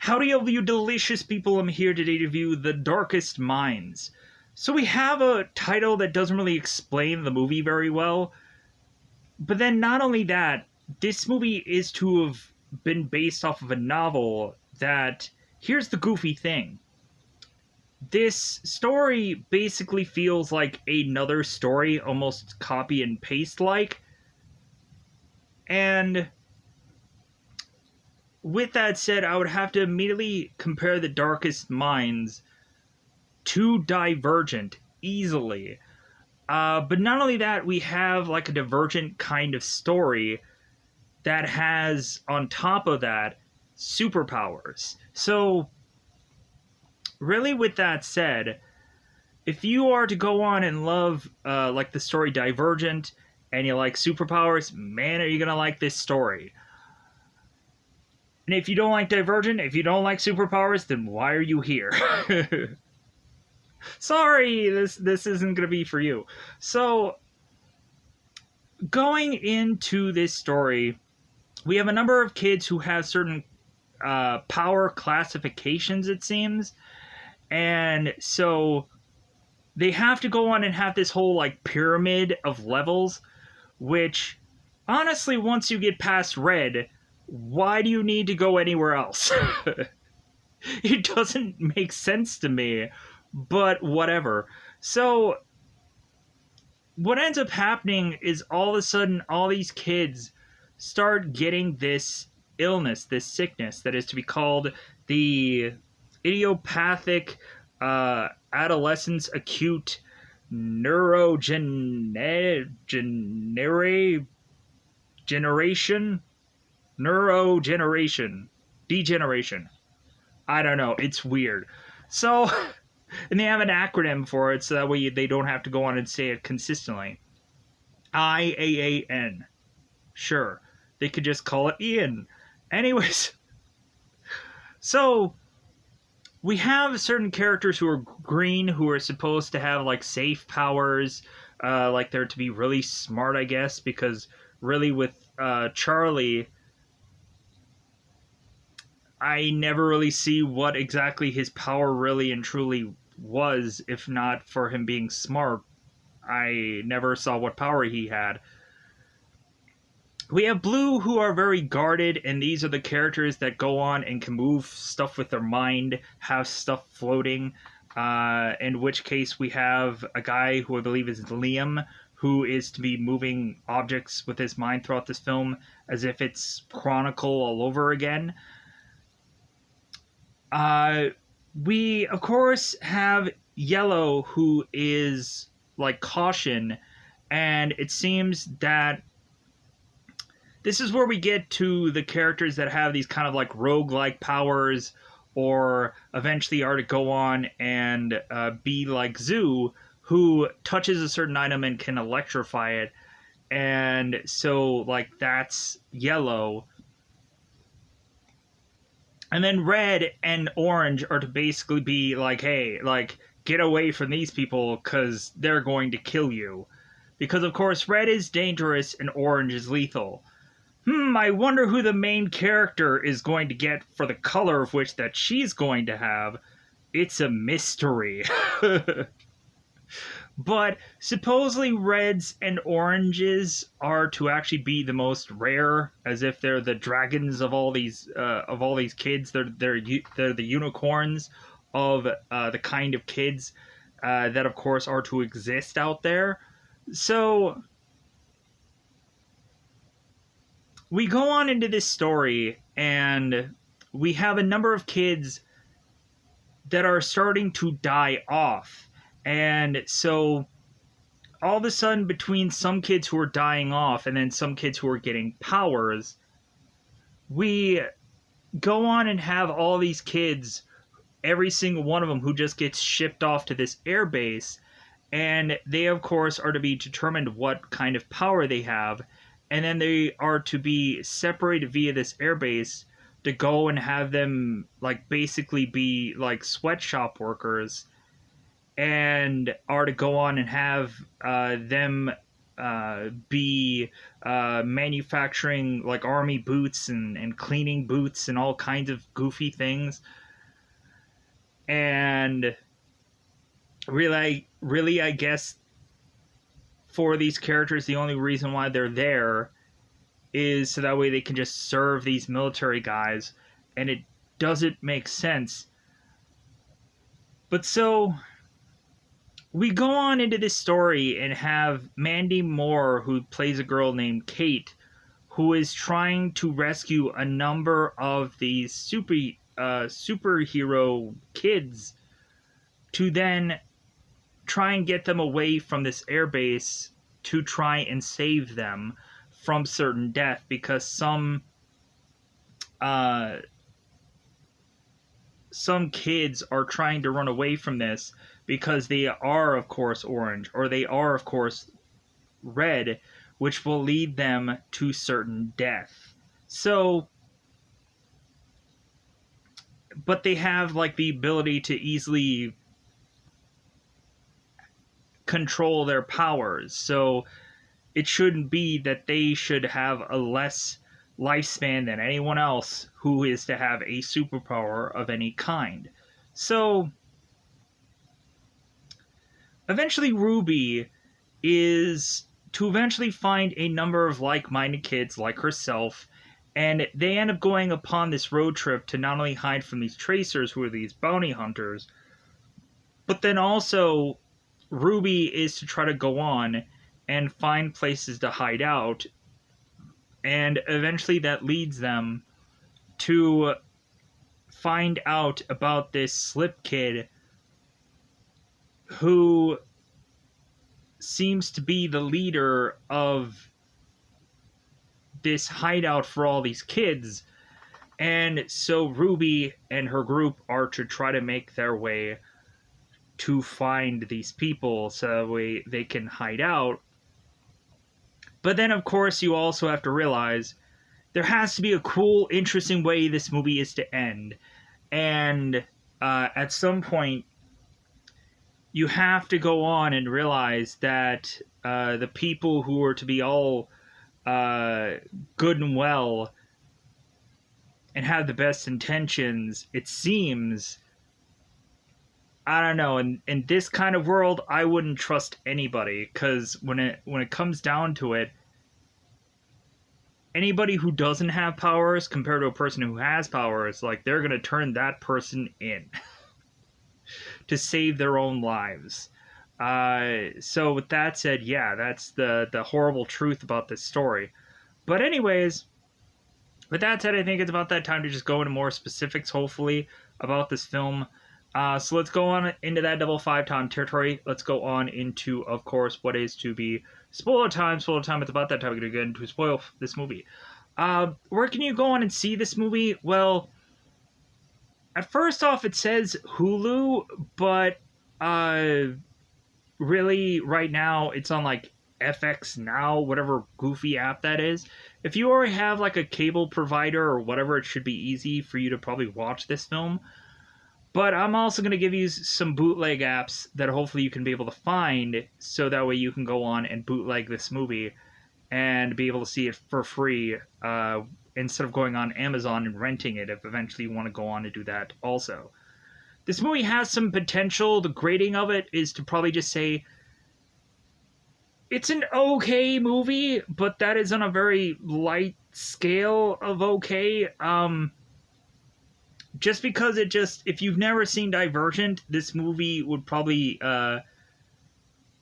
Howdy, all you delicious people. I'm here today to review The Darkest Minds. So we have a title that doesn't really explain the movie very well. But then not only that, this movie is to have been based off of a novel that, here's the goofy thing. This story basically feels like another story, almost copy and paste like. And with that said, I would have to immediately compare The Darkest Minds to Divergent easily. But not only that, we have like a Divergent kind of story that has, on top of that, superpowers. So, really, with that said, if you are to go on and love like the story Divergent and you like superpowers, man, are you gonna like this story. And if you don't like Divergent, if you don't like superpowers, then why are you here? Sorry, this isn't going to be for you. So, going into this story, we have a number of kids who have certain power classifications, it seems. And so, they have to go on and have this whole, like, pyramid of levels, which, honestly, once you get past red, why do you need to go anywhere else? It doesn't make sense to me, but whatever. So, what ends up happening is all of a sudden, all these kids start getting this illness, this sickness that is to be called the idiopathic adolescence acute degeneration. I don't know. It's weird. So, and they have an acronym for it, so that way they don't have to go on and say it consistently. IAAN. Sure. They could just call it Ian. Anyways. So, we have certain characters who are green, who are supposed to have, like, safe powers. Like, they're to be really smart, I guess, because really with Charlie, I never really see what exactly his power really and truly was, if not for him being smart. I never saw what power he had. We have Blue, who are very guarded, and these are the characters that go on and can move stuff with their mind, have stuff floating. In which case we have a guy who I believe is Liam, who is to be moving objects with his mind throughout this film, as if it's Chronicle all over again. We, of course, have Yellow, who is, like, Caution, and it seems that this is where we get to the characters that have these kind of, like, rogue-like powers, or eventually are to go on and be like Zoo, who touches a certain item and can electrify it, and so, like, that's Yellow. And then Red and Orange are to basically be like, hey, like, get away from these people because they're going to kill you. Because, of course, Red is dangerous and Orange is lethal. I wonder who the main character is going to get for the color of which that she's going to have. It's a mystery. But supposedly Reds and Oranges are to actually be the most rare, as if they're the dragons of all these kids. They're the unicorns of the kind of kids that, of course, are to exist out there. So we go on into this story, and we have a number of kids that are starting to die off. And so, all of a sudden, between some kids who are dying off and then some kids who are getting powers, we go on and have all these kids, every single one of them, who just gets shipped off to this airbase. And they, of course, are to be determined what kind of power they have. And then they are to be separated via this airbase to go and have them, like, basically be, like, sweatshop workers, and are to go on and have them be manufacturing like army boots and cleaning boots and all kinds of goofy things. And really, I guess for these characters, the only reason why they're there is so that way they can just serve these military guys, and it doesn't make sense. But so we go on into this story and have Mandy Moore, who plays a girl named Kate, who is trying to rescue a number of these superhero kids to then try and get them away from this airbase to try and save them from certain death, because some kids are trying to run away from this because they are, of course, orange, or they are, of course, red, which will lead them to certain death. So, but they have like the ability to easily control their powers. So it shouldn't be that they should have a less lifespan than anyone else who is to have a superpower of any kind. So eventually Ruby is to eventually find a number of like-minded kids like herself, and they end up going upon this road trip to not only hide from these tracers, who are these bounty hunters, but then also Ruby is to try to go on and find places to hide out, and eventually that leads them to find out about this Slip Kid who seems to be the leader of this hideout for all these kids. And so Ruby and her group are to try to make their way to find these people so that way they can hide out. But then, of course, you also have to realize there has to be a cool, interesting way this movie is to end. And at some point, you have to go on and realize that the people who are to be all good and well and have the best intentions, it seems, I don't know, in this kind of world, I wouldn't trust anybody, because when it comes down to it, anybody who doesn't have powers compared to a person who has powers, like, they're going to turn that person in to save their own lives. So with that said, yeah, that's the horrible truth about this story. But anyways, with that said, I think it's about that time to just go into more specifics, hopefully, about this film. So let's go on into that double 5-time territory. Let's go on into, of course, what is to be spoiler time. Spoiler time, it's about that time we're going to get into spoil this movie. Where can you go on and see this movie? Well, at first off, it says Hulu, but really, right now, it's on, like, FX Now, whatever goofy app that is. If you already have, like, a cable provider or whatever, it should be easy for you to probably watch this film. But I'm also going to give you some bootleg apps that hopefully you can be able to find, so that way you can go on and bootleg this movie and be able to see it for free, instead of going on Amazon and renting it, if eventually you want to go on and do that also. This movie has some potential. The grading of it is to probably just say it's an okay movie, but that is on a very light scale of okay. Just because if you've never seen Divergent, this movie would probably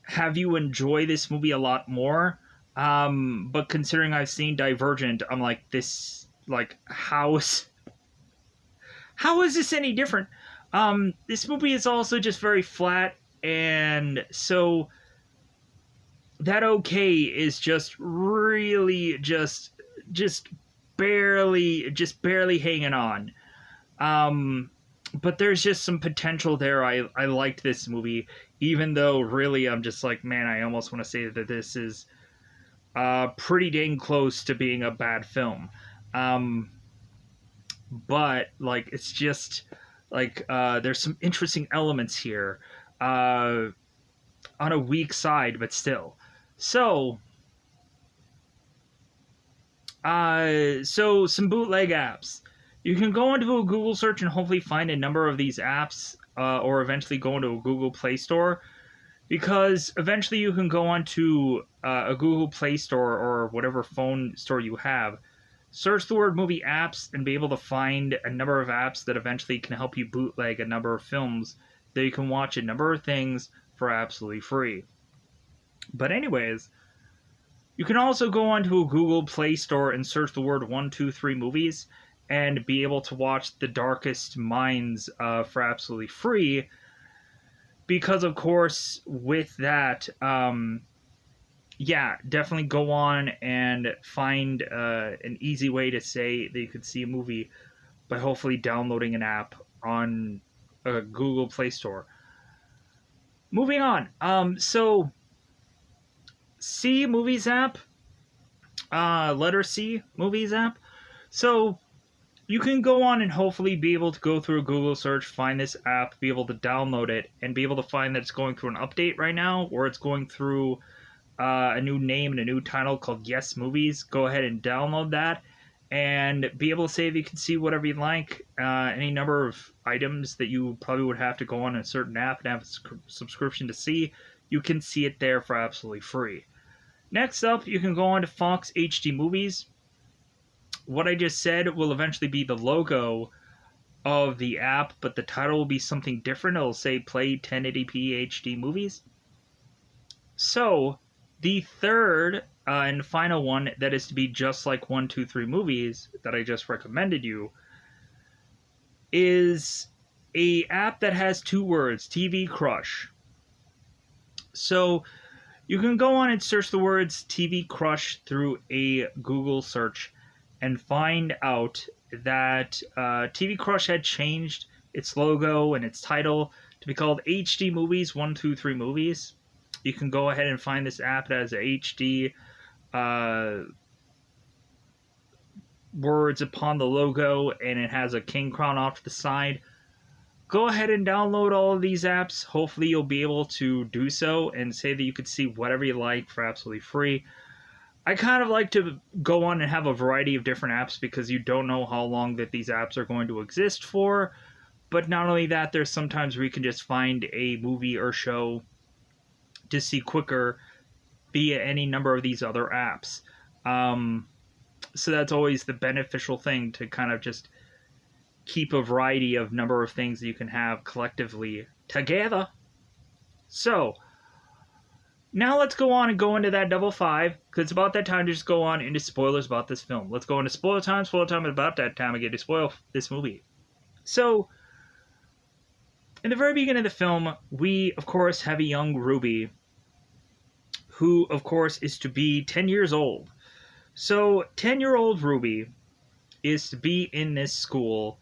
have you enjoy this movie a lot more. But considering I've seen Divergent, I'm like, how is this any different? This movie is also just very flat, and so that okay is just really just barely hanging on. But there's just some potential there. I liked this movie, even though really I'm just like, man, I almost want to say that this is pretty dang close to being a bad film. But like, it's just like, there's some interesting elements here on a weak side, but still. So, so some bootleg apps. You can go into a Google search and hopefully find a number of these apps, or eventually go into a Google Play Store, because eventually you can go onto a Google Play Store or whatever phone store you have, search the word movie apps, and be able to find a number of apps that eventually can help you bootleg a number of films that you can watch a number of things for absolutely free. But anyways, you can also go onto a Google Play Store and search the word 123 movies and be able to watch The Darkest Minds for absolutely free. Because, of course, with that, yeah, definitely go on and find an easy way to say that you could see a movie by hopefully downloading an app on a Google Play Store. Moving on. So, C Movies app, letter C Movies app. So, you can go on and hopefully be able to go through a Google search, find this app, be able to download it, and be able to find that it's going through an update right now, or it's going through a new name and a new title called Yes Movies. Go ahead and download that and be able to say if you can see whatever you like, any number of items that you probably would have to go on a certain app and have a subscription to see. You can see it there for absolutely free. Next up, you can go on to Fox HD Movies. What I just said will eventually be the logo of the app, but the title will be something different. It'll say Play 1080p HD Movies. So, the third and final one that is to be just like 123 Movies that I just recommended you is a app that has two words, TV Crush. So, you can go on and search the words TV Crush through a Google search and find out that TV Crush had changed its logo and its title to be called HD Movies 123 Movies. You can go ahead and find this app that has HD words upon the logo, and it has a king crown off to the side. Go ahead and download all of these apps. Hopefully you'll be able to do so and say that you could see whatever you like for absolutely free. I kind of like to go on and have a variety of different apps because you don't know how long that these apps are going to exist for. But not only that, there's sometimes where you can just find a movie or show to see quicker via any number of these other apps. So that's always the beneficial thing, to kind of just keep a variety of number of things that you can have collectively together. So, now let's go on and go into that double five, because it's about that time to just go on into spoilers about this film. Let's go into spoiler time. Spoiler time is about that time I get to spoil this movie. So, in the very beginning of the film, we, of course, have a young Ruby, who, of course, is to be 10 years old. So, 10-year-old Ruby is to be in this school,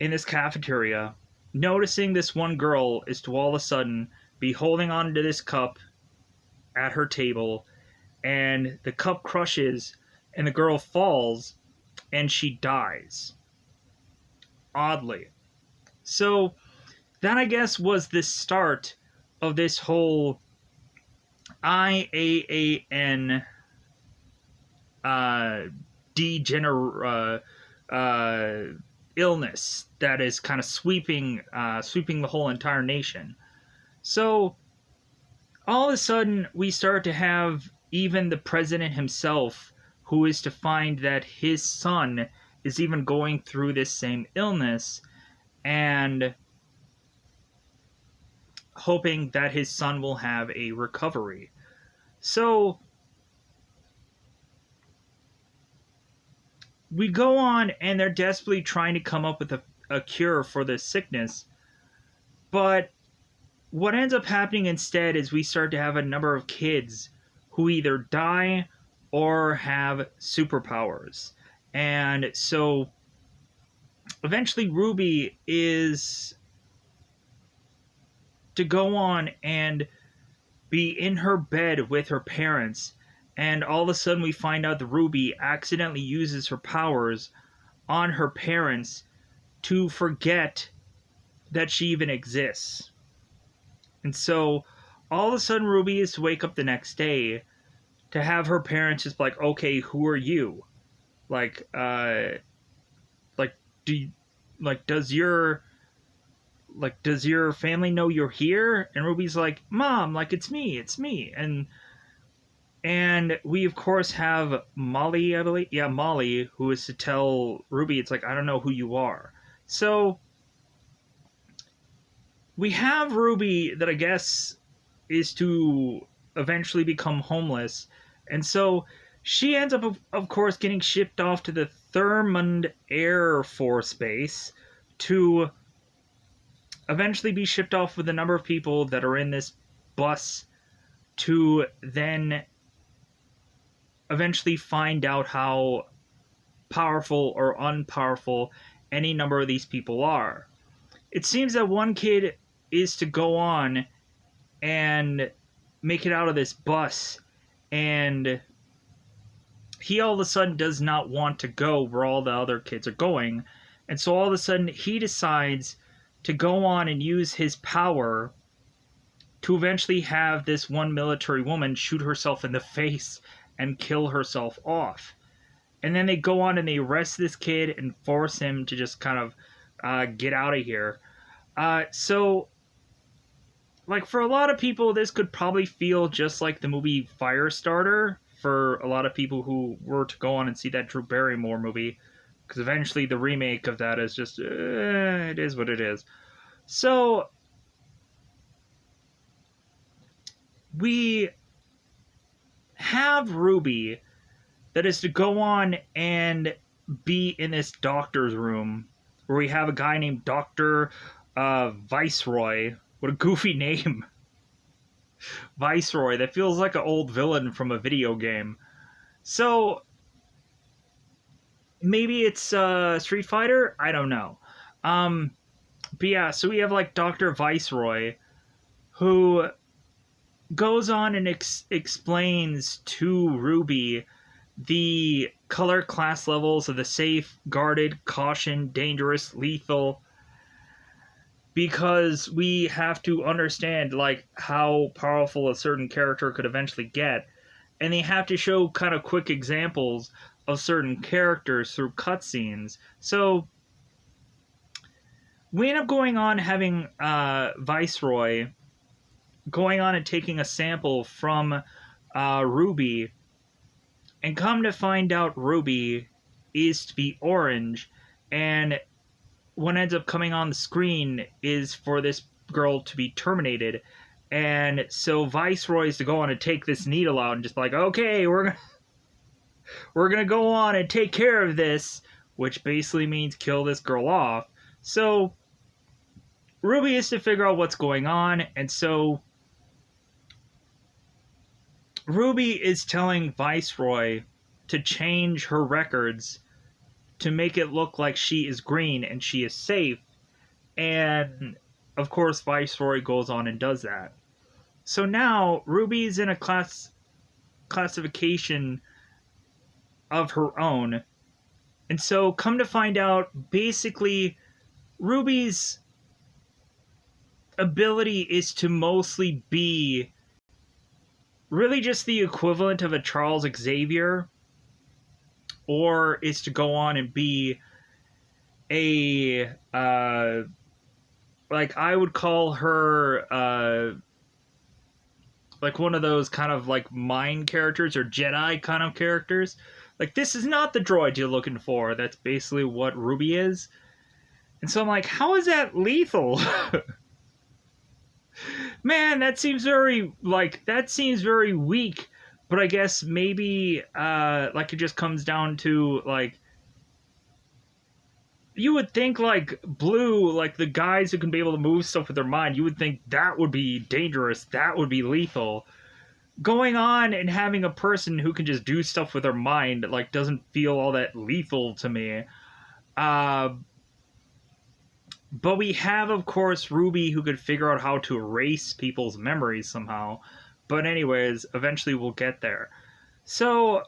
in this cafeteria, noticing this one girl is to all of a sudden be holding on to this cup at her table, and the cup crushes, and the girl falls, and she dies. Oddly. So, that, I guess, was the start of this whole IAAN illness that is kind of sweeping the whole entire nation. So, all of a sudden, we start to have even the president himself, who is to find that his son is even going through this same illness, and hoping that his son will have a recovery. So, we go on, and they're desperately trying to come up with a cure for this sickness, but what ends up happening instead is we start to have a number of kids who either die or have superpowers. And so eventually Ruby is to go on and be in her bed with her parents, and all of a sudden we find out that Ruby accidentally uses her powers on her parents to forget that she even exists. And so all of a sudden Ruby is to wake up the next day to have her parents just like, okay, who are you? Like, like, do you, like, does your family know you're here? And Ruby's like, Mom, like, it's me. And we of course have Molly, I believe. Yeah, Molly, who is to tell Ruby, it's like, I don't know who you are. So we have Ruby that I guess is to eventually become homeless. And so she ends up, of course, getting shipped off to the Thurmond Air Force Base to eventually be shipped off with a number of people that are in this bus to then eventually find out how powerful or unpowerful any number of these people are. It seems that one kid is to go on and make it out of this bus, and he all of a sudden does not want to go where all the other kids are going, and so all of a sudden he decides to go on and use his power to eventually have this one military woman shoot herself in the face and kill herself off. And then they go on and they arrest this kid and force him to just kind of get out of here. So, like, for a lot of people, this could probably feel just like the movie Firestarter for a lot of people who were to go on and see that Drew Barrymore movie. Because eventually the remake of that is just, it is what it is. So, we have Ruby that is to go on and be in this doctor's room where we have a guy named Dr. Viceroy. What a goofy name. Viceroy. That feels like an old villain from a video game. So, maybe it's Street Fighter? I don't know. But yeah, so we have like Dr. Viceroy who goes on and explains to Ruby the color class levels of the safe, guarded, caution, dangerous, lethal, because we have to understand like how powerful a certain character could eventually get, and they have to show kind of quick examples of certain characters through cutscenes. So we end up going on having Viceroy going on and taking a sample from Ruby, and come to find out Ruby is to be orange, and what ends up coming on the screen is for this girl to be terminated. And so Viceroy is to go on and take this needle out and just like, okay, we're gonna go on and take care of this, which basically means kill this girl off. So Ruby is to figure out what's going on, and so Ruby is telling Viceroy to change her records to make it look like she is green and she is safe. And of course Viceroy goes on and does that. So now Ruby's in a classification of her own. And so come to find out, basically Ruby's ability is to mostly be really just the equivalent of a Charles Xavier, or is to go on and be a, like, I would call her, like one of those kind of like mind characters or Jedi kind of characters. Like, this is not the droid you're looking for. That's basically what Ruby is. And so I'm like, how is that lethal? Man, that seems very weak. But I guess maybe, like, it just comes down to, like, you would think, like, Blue, like, the guys who can be able to move stuff with their mind, you would think that would be dangerous, that would be lethal. Going on and having a person who can just do stuff with their mind, like, doesn't feel all that lethal to me. But we have, of course, Ruby, who could figure out how to erase people's memories somehow. But anyways, eventually we'll get there. So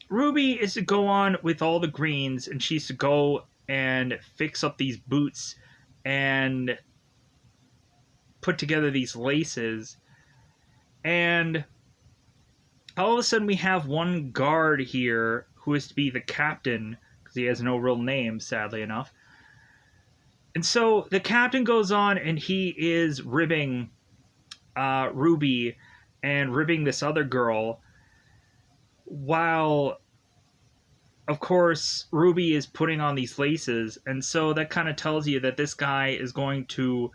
Ruby is to go on with all the greens, and she's to go and fix up these boots and put together these laces. And all of a sudden, we have one guard here who is to be the captain, because he has no real name, sadly enough. And so the captain goes on and he is ribbing Ruby and ribbing this other girl, while, of course, Ruby is putting on these laces. And so that kind of tells you that this guy is going to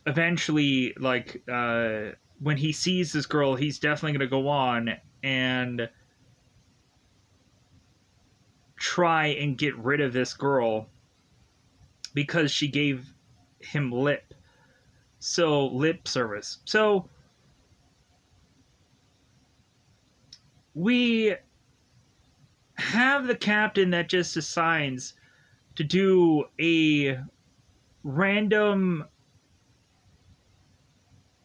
eventually, like, when he sees this girl, he's definitely going to go on and try and get rid of this girl because she gave him lip service. So we have the captain that just assigns to do a random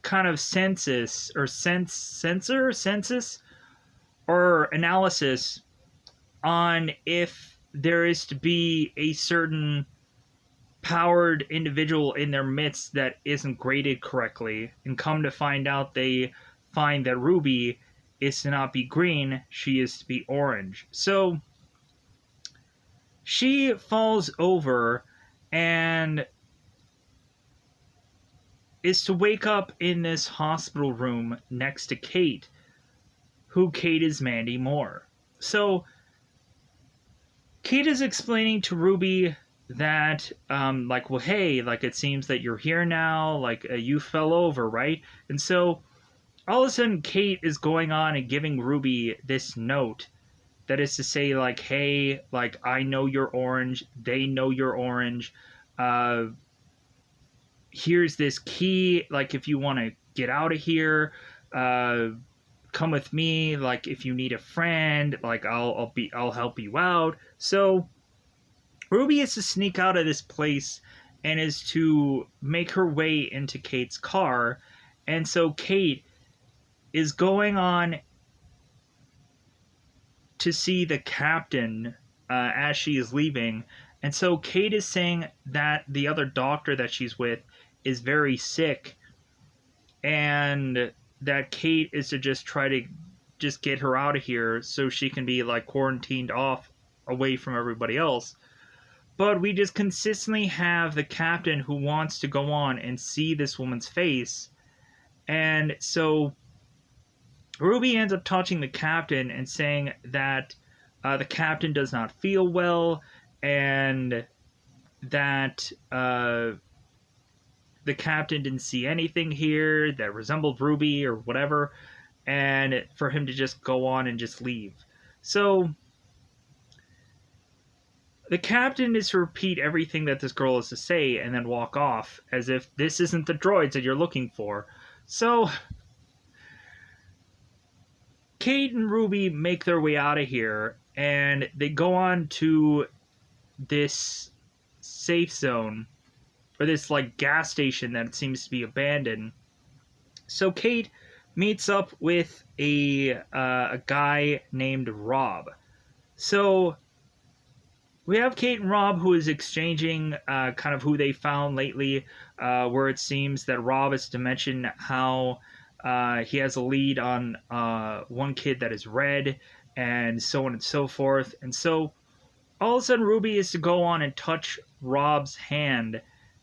kind of census or analysis on if there is to be a certain powered individual in their midst that isn't graded correctly, and come to find out, they find that Ruby is to not be green, she is to be orange. So she falls over and is to wake up in this hospital room next to Kate, who Kate is Mandy Moore. So Kate is explaining to Ruby that, like, well, hey, like, it seems that you're here now, like, you fell over, right? And so all of a sudden, Kate is going on and giving Ruby this note that is to say, like, hey, like, I know you're orange, they know you're orange, here's this key, like, if you want to get out of here, come with me, like, if you need a friend, like, I'll help you out. So Ruby is to sneak out of this place and is to make her way into Kate's car. And so Kate is going on to see the captain as she is leaving. And so Kate is saying that the other doctor that she's with is very sick, and that Kate is to just try to just get her out of here so she can be, like, quarantined off away from everybody else. But we just consistently have the captain who wants to go on and see this woman's face. And so Ruby ends up touching the captain and saying that the captain does not feel well, and that the captain didn't see anything here that resembled Ruby or whatever, and for him to just go on and just leave. So the captain is to repeat everything that this girl is to say and then walk off, as if this isn't the droids that you're looking for. So Kate and Ruby make their way out of here, and they go on to this safe zone, or this, like, gas station that seems to be abandoned. So Kate meets up with a guy named Rob. So we have Kate and Rob, who is exchanging kind of who they found lately, where it seems that Rob is to mention how he has a lead on one kid that is red, and so on and so forth. And so all of a sudden, Ruby is to go on and touch Rob's hand,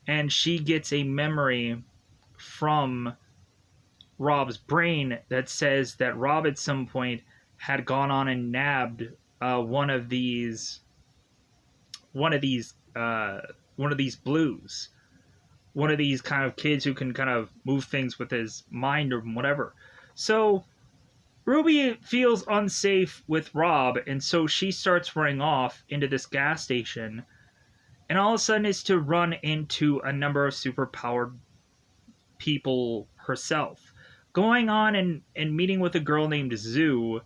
and she gets a memory from Rob's brain that says that Rob at some point had gone on and nabbed one of these blues, one of these kind of kids who can kind of move things with his mind or whatever. So Ruby feels unsafe with Rob, and so she starts running off into this gas station, and all of a sudden is to run into a number of superpowered people herself, going on and meeting with a girl named ZU.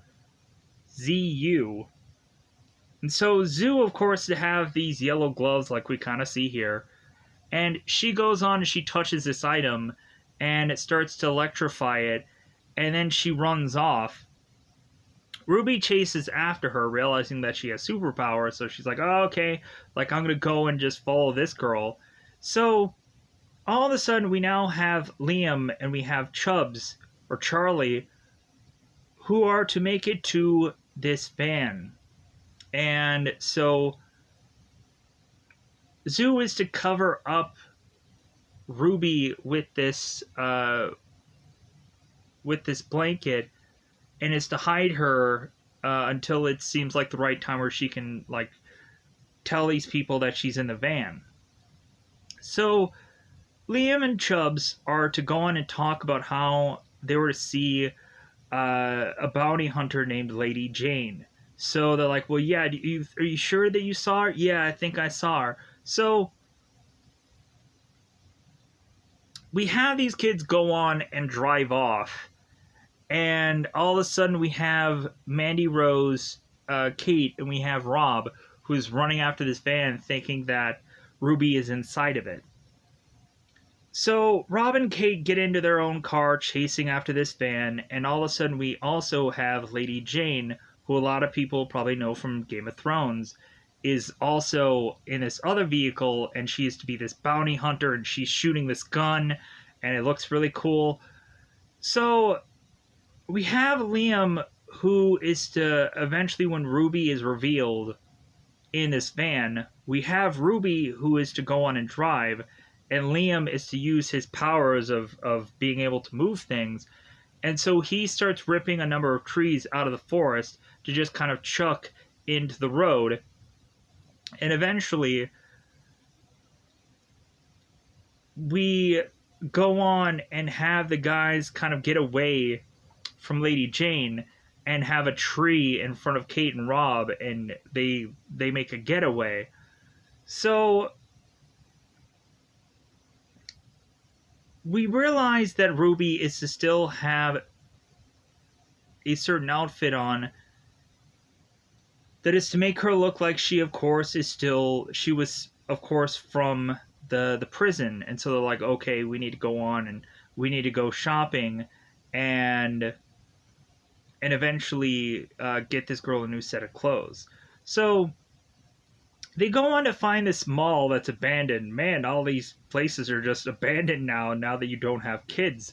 And so ZU, of course, to have these yellow gloves like we kind of see here, and she goes on and she touches this item, and it starts to electrify it, and then she runs off. Ruby chases after her, realizing that she has superpowers, so she's like, oh, okay, like, I'm gonna go and just follow this girl. So all of a sudden we now have Liam and we have Chubbs, or Charlie, who are to make it to this van. And so Zoo is to cover up Ruby with this blanket, and is to hide her until it seems like the right time where she can like tell these people that she's in the van. So Liam and Chubbs are to go on and talk about how they were to see a bounty hunter named Lady Jane. So they're like, well, yeah, are you sure that you saw her? Yeah, I think I saw her. So we have these kids go on and drive off, and all of a sudden we have Mandy Rose, Kate, and we have Rob, who's running after this van thinking that Ruby is inside of it. So Rob and Kate get into their own car chasing after this van, and all of a sudden we also have Lady Jane, who a lot of people probably know from Game of Thrones, is also in this other vehicle, and she is to be this bounty hunter, and she's shooting this gun, and it looks really cool. So we have Liam, who is to eventually, when Ruby is revealed in this van, we have Ruby, who is to go on and drive, and Liam is to use his powers of being able to move things. And so he starts ripping a number of trees out of the forest to just kind of chuck into the road. And eventually, we go on and have the guys kind of get away from Lady Jane and have a tree in front of Kate and Rob, and they make a getaway. So we realize that Ruby is to still have a certain outfit on that is to make her look like she was of course from the prison. And so they're like, okay, we need to go on and we need to go shopping and eventually get this girl a new set of clothes. So they go on to find this mall that's abandoned. Man, all these places are just abandoned now that you don't have kids.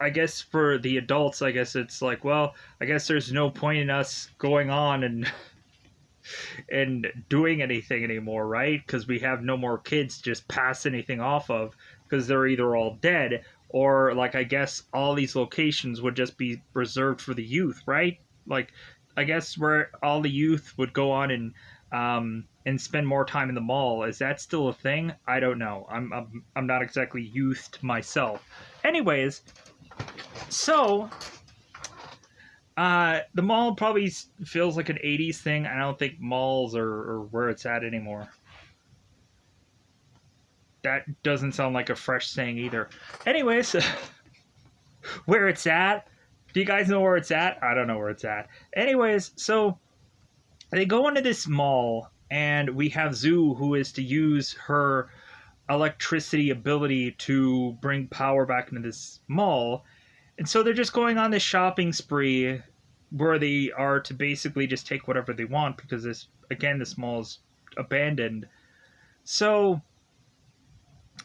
I guess for the adults, I guess it's like, well, I guess there's no point in us going on and doing anything anymore, right? Because we have no more kids to just pass anything off of, because they're either all dead, or like, I guess all these locations would just be reserved for the youth, right? Like, I guess where all the youth would go on and spend more time in the mall. Is that still a thing? I don't know. I'm not exactly youthed myself. Anyways, so the mall probably feels like an 80s thing. I don't think malls are where it's at anymore. That doesn't sound like a fresh saying either. Anyways, where it's at? Do you guys know where it's at? I don't know where it's at. Anyways, so they go into this mall, and we have Zoo, who is to use her electricity ability to bring power back into this mall. And so they're just going on this shopping spree where they are to basically just take whatever they want, because this mall is abandoned. So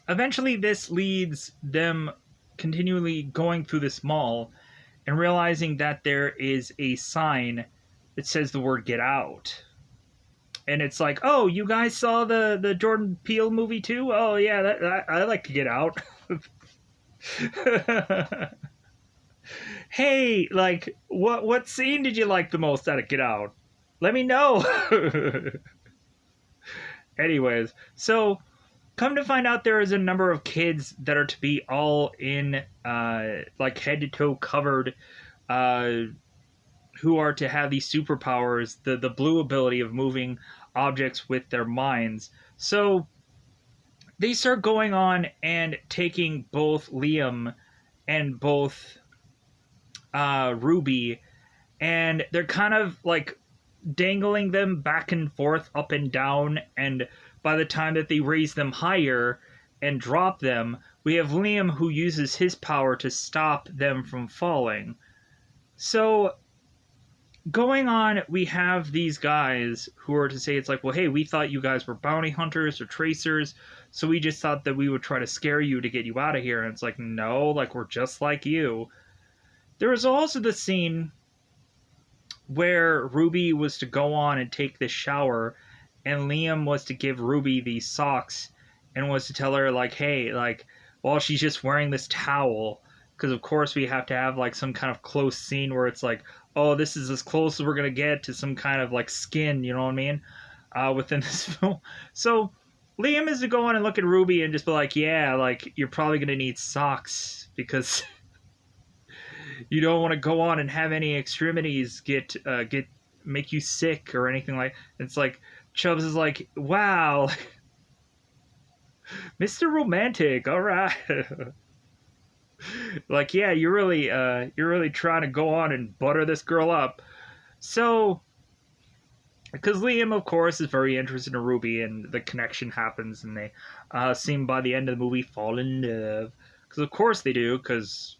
eventually this leads them continually going through this mall and realizing that there is a sign that says the word "get out." And it's like, oh, you guys saw the Jordan Peele movie too? Oh yeah, I like to get out. Hey, like, what scene did you like the most out of Get Out? Let me know. Anyways, so come to find out, there is a number of kids that are to be all in like head to toe covered, who are to have these superpowers, the blue ability of moving objects with their minds. So they start going on and taking both Liam and both Ruby, and they're kind of like dangling them back and forth, up and down, and by the time that they raise them higher and drop them, we have Liam, who uses his power to stop them from falling. So going on, we have these guys who are to say it's like, well, hey, we thought you guys were bounty hunters or tracers, so we just thought that we would try to scare you to get you out of here. And it's like, no, like, we're just like you. There was also the scene where Ruby was to go on and take this shower, and Liam was to give Ruby these socks and was to tell her, like, hey, like, while she's just wearing this towel, because of course we have to have like some kind of close scene where it's like, oh, this is as close as we're gonna get to some kind of like skin, you know what I mean, within this film. So Liam is to go on and look at Ruby and just be like, yeah, like, you're probably gonna need socks because you don't want to go on and have any extremities get make you sick or anything like. It's like Chubbs is like, wow, Mr. Romantic, all right. Like, yeah, you're really trying to go on and butter this girl up. So, because Liam, of course, is very interested in Ruby, and the connection happens, and they seem by the end of the movie fall in love. Because of course they do. Because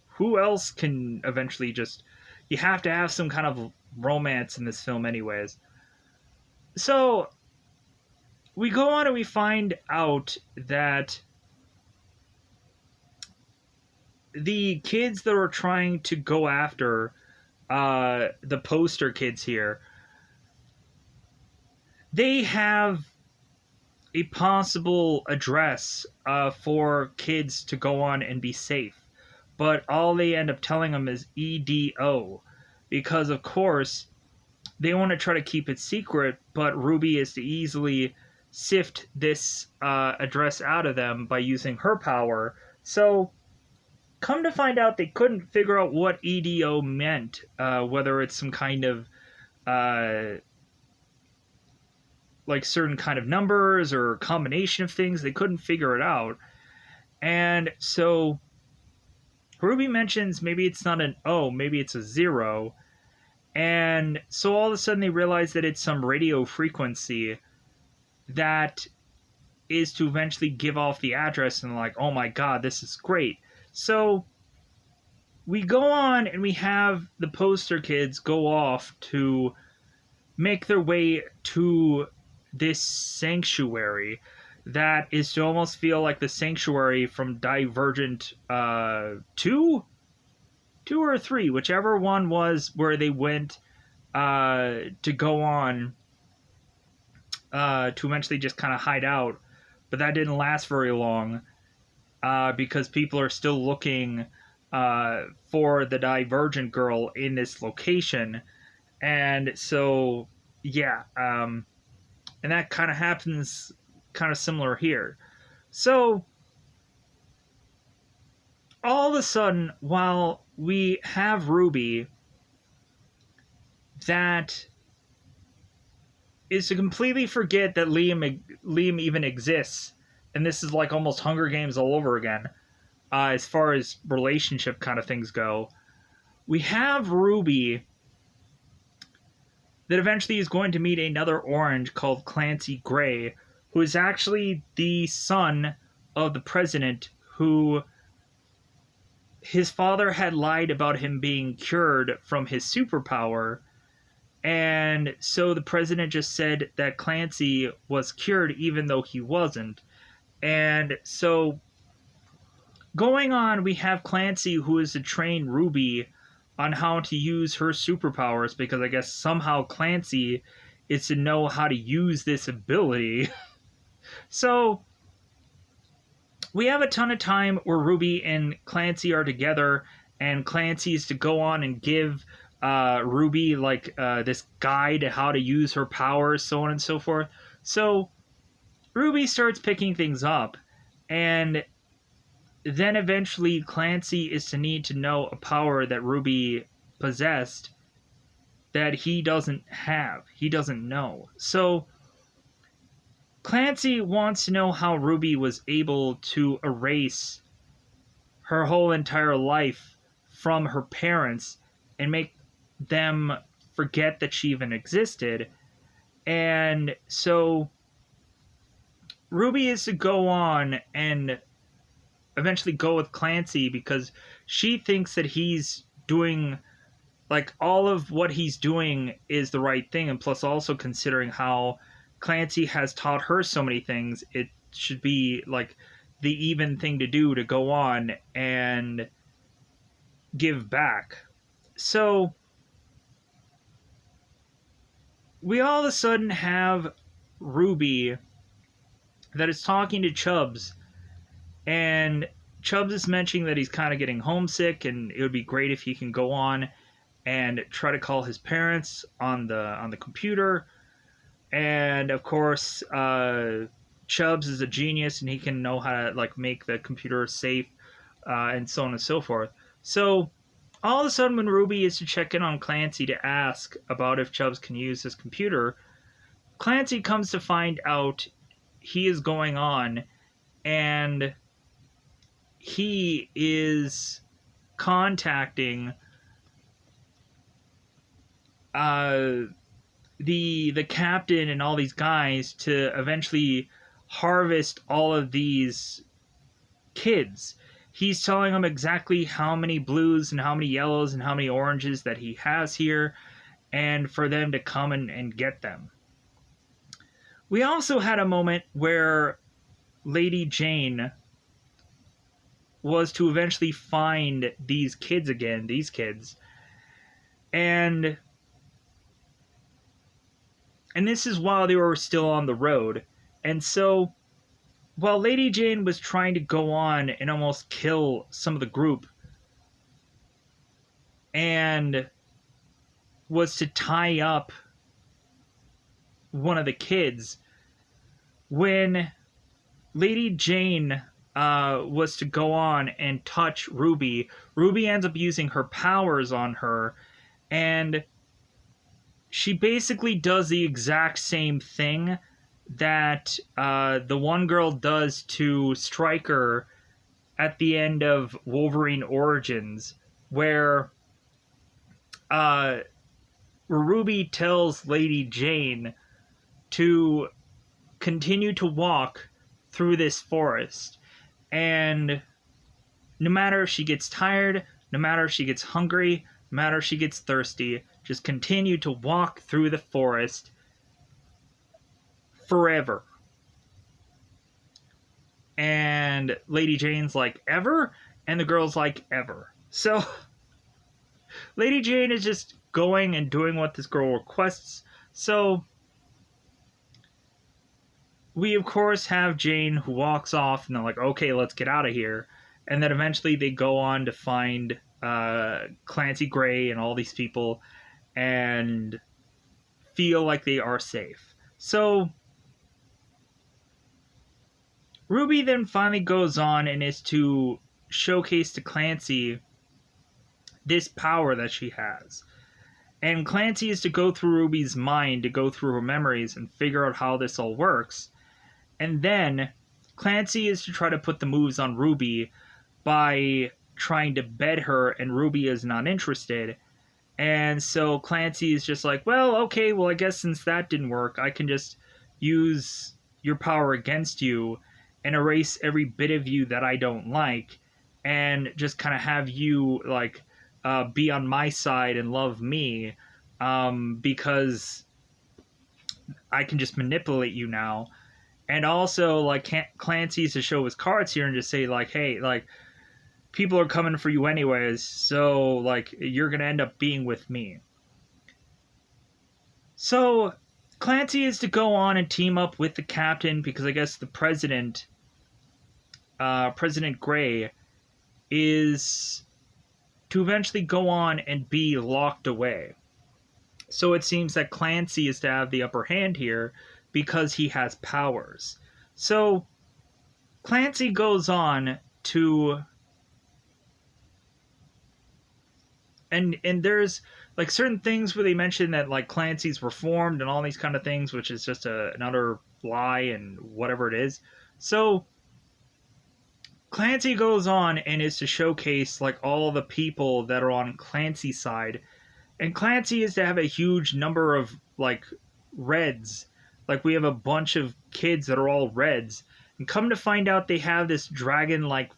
who else can eventually just? You have to have some kind of romance in this film, anyways. So we go on and we find out that the kids that are trying to go after the poster kids here, they have a possible address for kids to go on and be safe. But all they end up telling them is EDO. Because, of course, they want to try to keep it secret, but Ruby is to easily sift this address out of them by using her power. So, come to find out, they couldn't figure out what EDO meant, whether it's some kind of like certain kind of numbers or combination of things. They couldn't figure it out. And so Ruby mentions maybe it's not an O, maybe it's a 0. And so all of a sudden they realize that it's some radio frequency that is to eventually give off the address, and like, oh my god, this is great. So we go on and we have the poster kids go off to make their way to this sanctuary that is to almost feel like the sanctuary from Divergent 2 or 3, whichever one was where they went to go on to eventually just kind of hide out. But that didn't last very long because people are still looking for the Divergent girl in this location. And so, yeah, and that kind of happens kind of similar here. So, all of a sudden, while we have Ruby, that is to completely forget that Liam even exists, and this is like almost Hunger Games all over again, as far as relationship kind of things go. We have Ruby that eventually is going to meet another orange called Clancy Gray, who is actually the son of the president, who his father had lied about him being cured from his superpower, and so the president just said that Clancy was cured even though he wasn't. And so going on, we have Clancy, who is to train Ruby on how to use her superpowers, because I guess somehow Clancy is to know how to use this ability. So we have a ton of time where Ruby and Clancy are together, and Clancy is to go on and give Ruby like this guide to how to use her powers, so on and so forth. So Ruby starts picking things up, and then eventually Clancy is to need to know a power that Ruby possessed that he doesn't have. He doesn't know. So Clancy wants to know how Ruby was able to erase her whole entire life from her parents and make them forget that she even existed. And so Ruby is to go on and eventually go with Clancy because she thinks that he's doing like all of what he's doing is the right thing, and plus also considering how Clancy has taught her so many things, it should be like the even thing to do to go on and give back. So we all of a sudden have Ruby that is talking to Chubbs, and Chubbs is mentioning that he's kind of getting homesick, and it would be great if he can go on and try to call his parents on the computer. And of course, Chubbs is a genius, and he can know how to like make the computer safe, and so on and so forth. So all of a sudden, when Ruby is to check in on Clancy to ask about if Chubbs can use his computer, Clancy comes to find out he is going on, and he is contacting the captain and all these guys to eventually harvest all of these kids. He's telling them exactly how many blues and how many yellows and how many oranges that he has here, and for them to come and get them. We also had a moment where Lady Jane was to eventually find these kids again, and this is while they were still on the road. And so while Lady Jane was trying to go on and almost kill some of the group and was to tie up one of the kids, when Lady Jane was to go on and touch Ruby, Ruby ends up using her powers on her, and she basically does the exact same thing that the one girl does to Stryker at the end of Wolverine Origins, where Ruby tells Lady Jane to continue to walk through this forest, and no matter if she gets tired, no matter if she gets hungry, no matter if she gets thirsty, just continue to walk through the forest forever. And Lady Jane's like, ever? And the girl's like, ever. So Lady Jane is just going and doing what this girl requests. So we of course have Jane, who walks off, and they're like, okay, let's get out of here. And then eventually they go on to find Clancy Gray and all these people and feel like they are safe. So Ruby then finally goes on and is to showcase to Clancy this power that she has. And Clancy is to go through Ruby's mind, to go through her memories and figure out how this all works. And then Clancy is to try to put the moves on Ruby by trying to bed her, and Ruby is not interested. And so Clancy is just like, well, okay, well, I guess since that didn't work, I can just use your power against you and erase every bit of you that I don't like, and just kind of have you, like, be on my side and love me, because I can just manipulate you now. And also, like, Clancy's to show his cards here and just say, like, hey, like, people are coming for you anyways, so, like, you're gonna end up being with me. So Clancy is to go on and team up with the captain, because I guess the president, President Gray, is to eventually go on and be locked away. So it seems that Clancy is to have the upper hand here because he has powers. So Clancy goes on to... And there's, like, certain things where they mention that, like, Clancy's reformed and all these kind of things, which is just another lie and whatever it is. So Clancy goes on and is to showcase, like, all the people that are on Clancy's side. And Clancy is to have a huge number of, like, Reds. Like, we have a bunch of kids that are all Reds. And come to find out, they have this dragon-like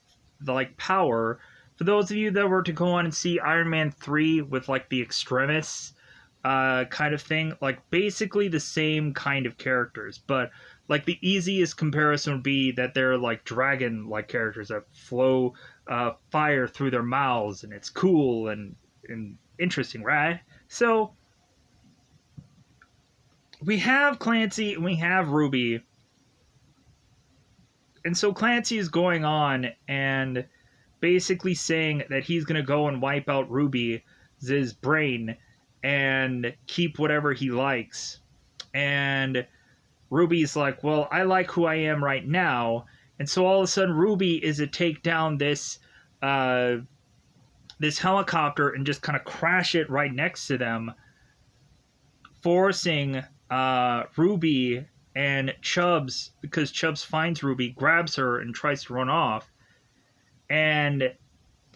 power For those of you that were to go on and see Iron Man 3 with like the extremists kind of thing, like basically the same kind of characters, but like the easiest comparison would be that they're like dragon like characters that flow fire through their mouths, and it's cool and interesting, right? So we have Clancy and we have Ruby. And so Clancy is going on and basically saying that he's going to go and wipe out Ruby's brain and keep whatever he likes. And Ruby's like, well, I like who I am right now. And so all of a sudden Ruby is to take down this this helicopter and just kind of crash it right next to them, forcing Ruby and Chubbs, because Chubbs finds Ruby, grabs her, and tries to run off. And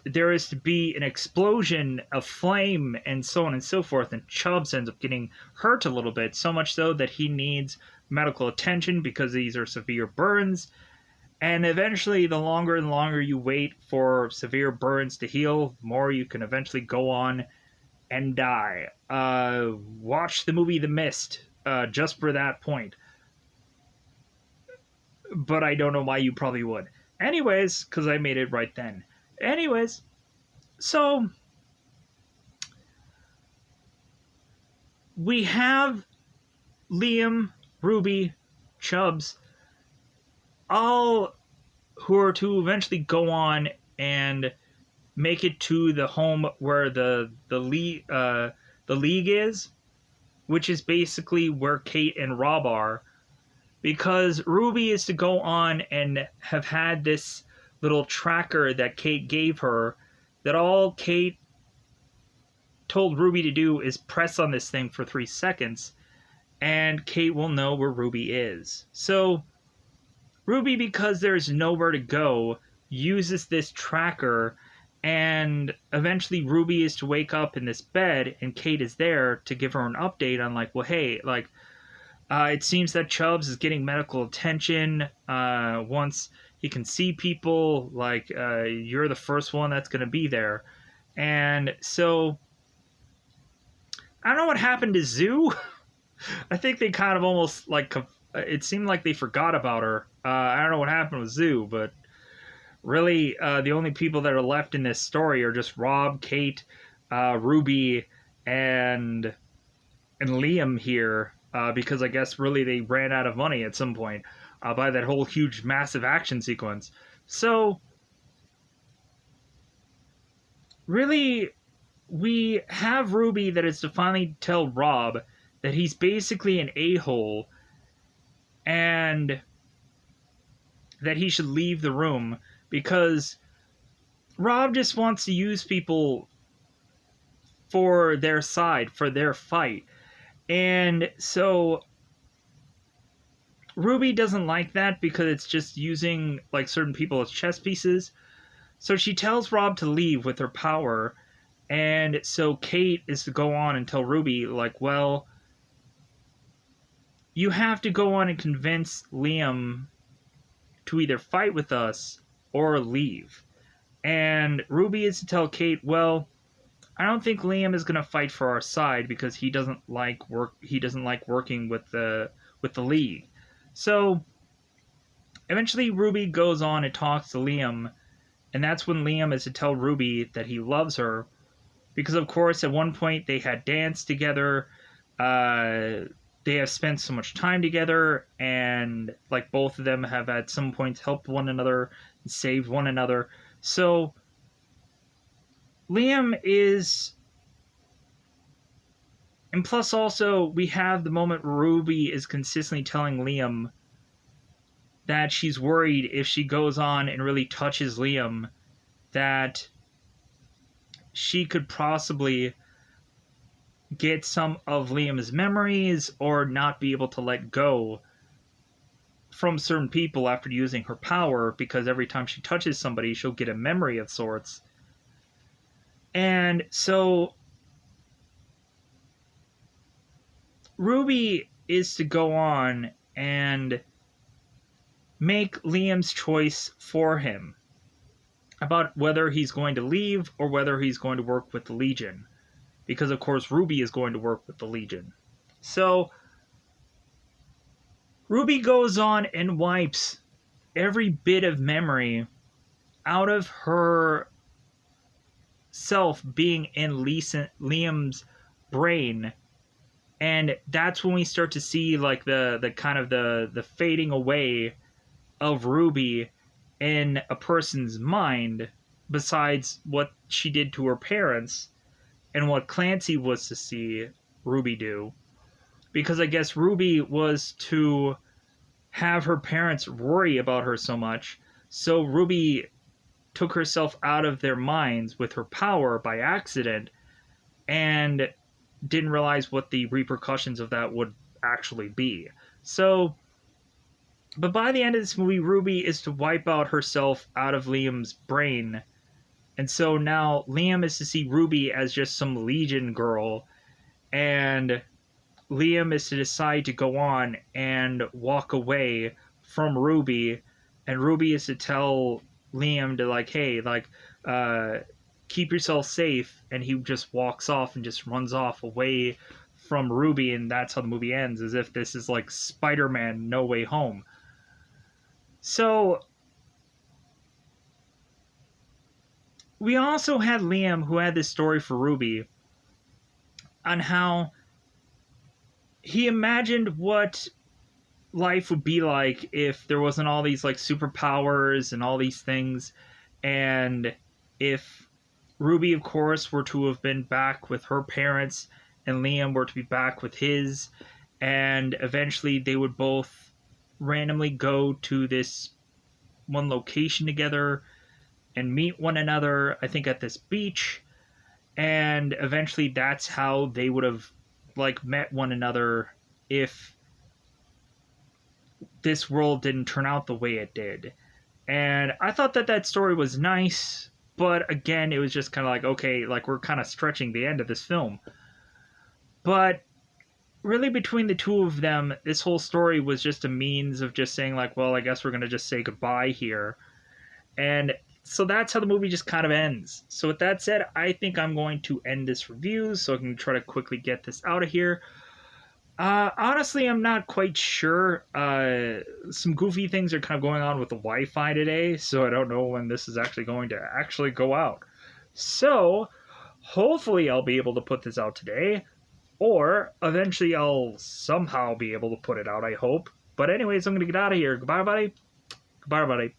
there is to be an explosion of flame and so on and so forth, and Chubbs ends up getting hurt a little bit, so much so that he needs medical attention because these are severe burns. And eventually, the longer and longer you wait for severe burns to heal, the more you can eventually go on and die. Watch the movie The Mist just for that point. But I don't know why you probably would. Anyways, because I made it right then. Anyways, so we have Liam, Ruby, Chubbs, all who are to eventually go on and make it to the home where the league is, which is basically where Kate and Rob are, because Ruby is to go on and have had this little tracker that Kate gave her, that all Kate told Ruby to do is press on this thing for 3 seconds, and Kate will know where Ruby is. So Ruby, because there's nowhere to go, uses this tracker, and eventually Ruby is to wake up in this bed, and Kate is there to give her an update on, like, well, hey, like, it seems that Chubbs is getting medical attention. Once he can see people, like, you're the first one that's going to be there. And so, I don't know what happened to Zoo. I think they kind of almost, like, it seemed like they forgot about her. I don't know what happened with Zoo, but really, the only people that are left in this story are just Rob, Kate, Ruby, and Liam here. Because I guess really they ran out of money at some point by that whole huge, massive action sequence. So, really, we have Ruby that is to finally tell Rob that he's basically an a-hole and that he should leave the room because Rob just wants to use people for their side, for their fight. And so Ruby doesn't like that because it's just using like certain people as chess pieces. So she tells Rob to leave with her power. And so Kate is to go on and tell Ruby, like, well, you have to go on and convince Liam to either fight with us or leave. And Ruby is to tell Kate, well, I don't think Liam is going to fight for our side because he doesn't like working with the League. So eventually Ruby goes on and talks to Liam, and that's when Liam is to tell Ruby that he loves her because, of course, at one point they had danced together. They have spent so much time together, and like both of them have at some points helped one another and saved one another. So Liam is, and plus also we have the moment where Ruby is consistently telling Liam that she's worried if she goes on and really touches Liam that she could possibly get some of Liam's memories or not be able to let go from certain people after using her power, because every time she touches somebody she'll get a memory of sorts. And so Ruby is to go on and make Liam's choice for him. about whether he's going to leave or whether he's going to work with the Legion. Because, of course, Ruby is going to work with the Legion. So, Ruby goes on and wipes every bit of memory out of her self being in Liam's brain. And that's when we start to see like the kind of the fading away of Ruby in a person's mind, besides what she did to her parents and what Clancy was to see Ruby do. Because I guess Ruby was to have her parents worry about her so much, so Ruby took herself out of their minds with her power by accident and didn't realize what the repercussions of that would actually be. So, but by the end of this movie, Ruby is to wipe out herself out of Liam's brain. And so now Liam is to see Ruby as just some Legion girl. And Liam is to decide to go on and walk away from Ruby. And Ruby is to tell Liam to like, hey, like, keep yourself safe. And he just walks off and just runs off away from Ruby. And that's how the movie ends, as if this is like Spider-Man No Way Home. So, we also had Liam, who had this story for Ruby, on how he imagined what life would be like if there wasn't all these like superpowers and all these things, and if Ruby, of course, were to have been back with her parents and Liam were to be back with his, and eventually they would both randomly go to this one location together and meet one another, I think at this beach, and eventually that's how they would have like met one another if this world didn't turn out the way it did. And I thought that that story was nice, but again, it was just kind of like, okay, like we're kind of stretching the end of this film. But really, between the two of them, this whole story was just a means of just saying like, well, I guess we're going to just say goodbye here. And so that's how the movie just kind of ends. So with that said, I think I'm going to end this review so I can try to quickly get this out of here. Honestly, I'm not quite sure. Some goofy things are kind of going on with the Wi-Fi today, so I don't know when this is actually going to actually go out. So, hopefully I'll be able to put this out today, or eventually I'll somehow be able to put it out, I hope. But anyways, I'm going to get out of here. Goodbye, everybody. Goodbye, everybody.